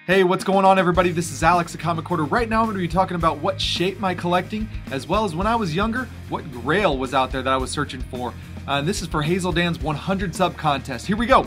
Hey, what's going on everybody? This is Alex, the Comic Quarter. Right now I'm going to be talking about what shaped my collecting, as well as when I was younger, what Grail was out there that I was searching for. And this is for Hazeldan's 100 sub contest. Here we go!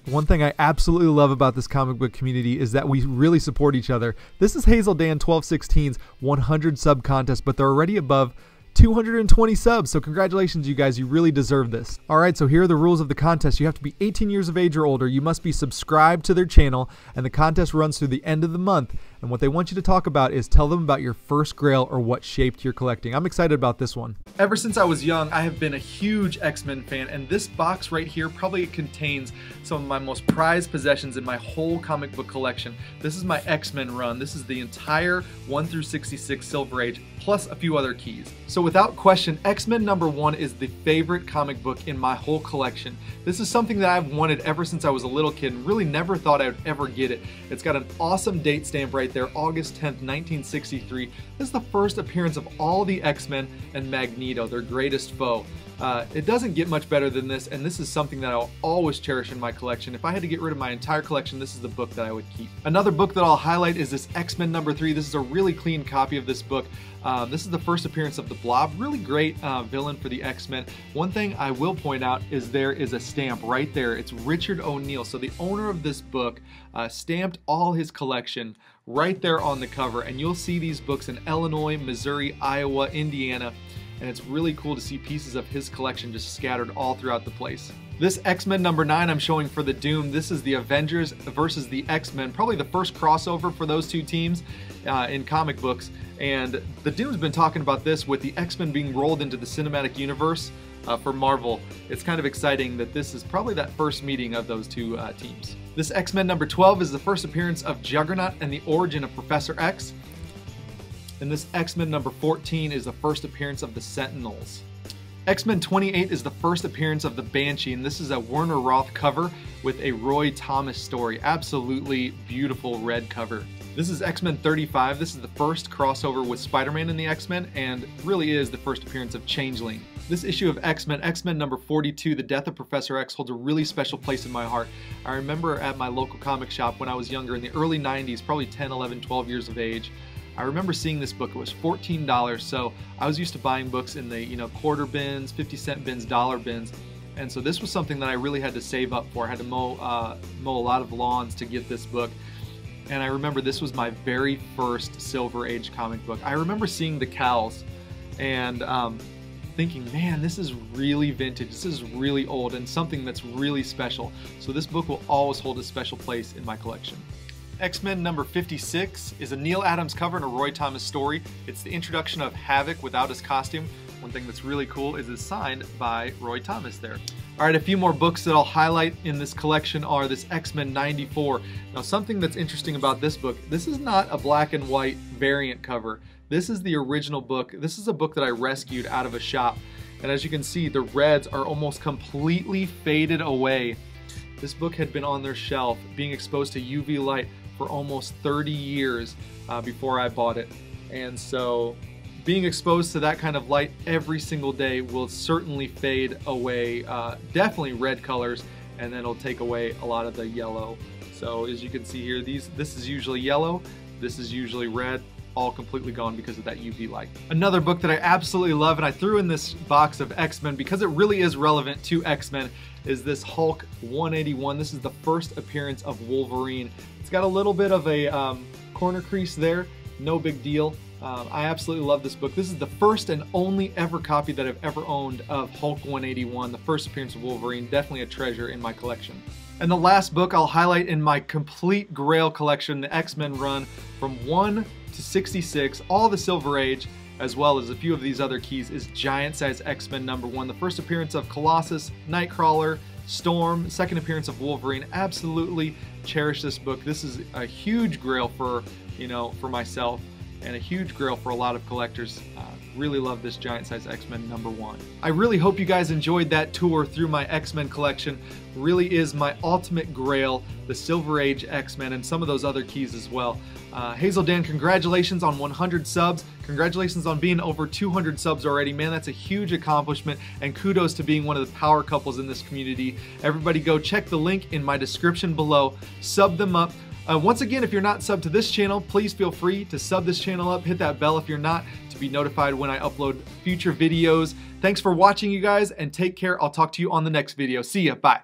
One thing I absolutely love about this comic book community is that we really support each other. This is Hazeldan1216's 100 sub contest, but they're already above 220 subs, so congratulations you guys, you really deserve this. Alright, so here are the rules of the contest. You have to be 18 years of age or older, you must be subscribed to their channel, and the contest runs through the end of the month. And what they want you to talk about is tell them about your first Grail or what shaped your collecting. I'm excited about this one. Ever since I was young, I have been a huge X-Men fan, and this box right here probably contains some of my most prized possessions in my whole comic book collection. This is my X-Men run. This is the entire 1 through 66 Silver Age, plus a few other keys. So without question, X-Men #1 is the favorite comic book in my whole collection. This is something that I've wanted ever since I was a little kid and really never thought I would ever get it. It's got an awesome date stamp right there, August 10th, 1963. This is the first appearance of all the X-Men and Magneto, their greatest foe. It doesn't get much better than this, and this is something that I'll always cherish in my collection. If I had to get rid of my entire collection, this is the book that I would keep. Another book that I'll highlight is this X-Men #3. This is a really clean copy of this book. This is the first appearance of the Blob. Really great villain for the X-Men. One thing I will point out is there is a stamp right there. It's Richard O'Neill. So the owner of this book stamped all his collection right there on the cover, and you'll see these books in Illinois, Missouri, Iowa, Indiana. And it's really cool to see pieces of his collection just scattered all throughout the place. This X-Men #9 I'm showing for the Doom. This is the Avengers versus the X-Men, probably the first crossover for those two teams in comic books. And the Doom's been talking about this with the X-Men being rolled into the cinematic universe for Marvel. It's kind of exciting that this is probably that first meeting of those two teams. This X-Men #12 is the first appearance of Juggernaut and the origin of Professor X. And this X-Men #14 is the first appearance of the Sentinels. X-Men 28 is the first appearance of the Banshee, and this is a Werner Roth cover with a Roy Thomas story. Absolutely beautiful red cover. This is X-Men 35. This is the first crossover with Spider-Man and the X-Men, and really is the first appearance of Changeling. This issue of X-Men, X-Men #42, The Death of Professor X, holds a really special place in my heart. I remember at my local comic shop when I was younger in the early 90s, probably 10, 11, 12 years of age, I remember seeing this book. It was $14, so I was used to buying books in the quarter bins, 50-cent bins, dollar bins, and so this was something that I really had to save up for. I had to mow a lot of lawns to get this book, and I remember this was my very first Silver Age comic book. I remember seeing the cowls and thinking, man, this is really vintage, this is really old, and something that's really special. So this book will always hold a special place in my collection. X-Men #56 is a Neil Adams cover and a Roy Thomas story. It's the introduction of Havoc without his costume. One thing that's really cool is it's signed by Roy Thomas there. Alright, a few more books that I'll highlight in this collection are this X-Men '94. Now something that's interesting about this book, this is not a black and white variant cover. This is the original book. This is a book that I rescued out of a shop. And as you can see, the reds are almost completely faded away. This book had been on their shelf, being exposed to UV light for almost 30 years before I bought it. And so being exposed to that kind of light every single day will certainly fade away, definitely red colors, and then it'll take away a lot of the yellow. So as you can see here, this is usually yellow, this is usually red, all completely gone because of that UV light. Another book that I absolutely love, and I threw in this box of X-Men because it really is relevant to X-Men, is this Hulk 181. This is the first appearance of Wolverine. It's got a little bit of a corner crease there, no big deal. I absolutely love this book. This is the first and only ever copy that I've ever owned of Hulk 181, the first appearance of Wolverine. Definitely a treasure in my collection. And the last book I'll highlight in my complete Grail collection, the X-Men run from 1 to 66, all the Silver Age, as well as a few of these other keys, is Giant Size X-Men #1. The first appearance of Colossus, Nightcrawler, Storm, second appearance of Wolverine. Absolutely cherish this book. This is a huge Grail for myself, and a huge Grail for a lot of collectors. really love this Giant Size X-Men #1. I really hope you guys enjoyed that tour through my X-Men collection. Really is my ultimate grail, the Silver Age X-Men, and some of those other keys as well. Hazeldan, congratulations on 100 subs. Congratulations on being over 200 subs already. Man, that's a huge accomplishment, and kudos to being one of the power couples in this community. Everybody go check the link in my description below. Sub them up. Once again, if you're not subbed to this channel, please feel free to sub this channel up. Hit that bell if you're not, to be notified when I upload future videos. Thanks for watching, you guys, and take care. I'll talk to you on the next video. See ya. Bye.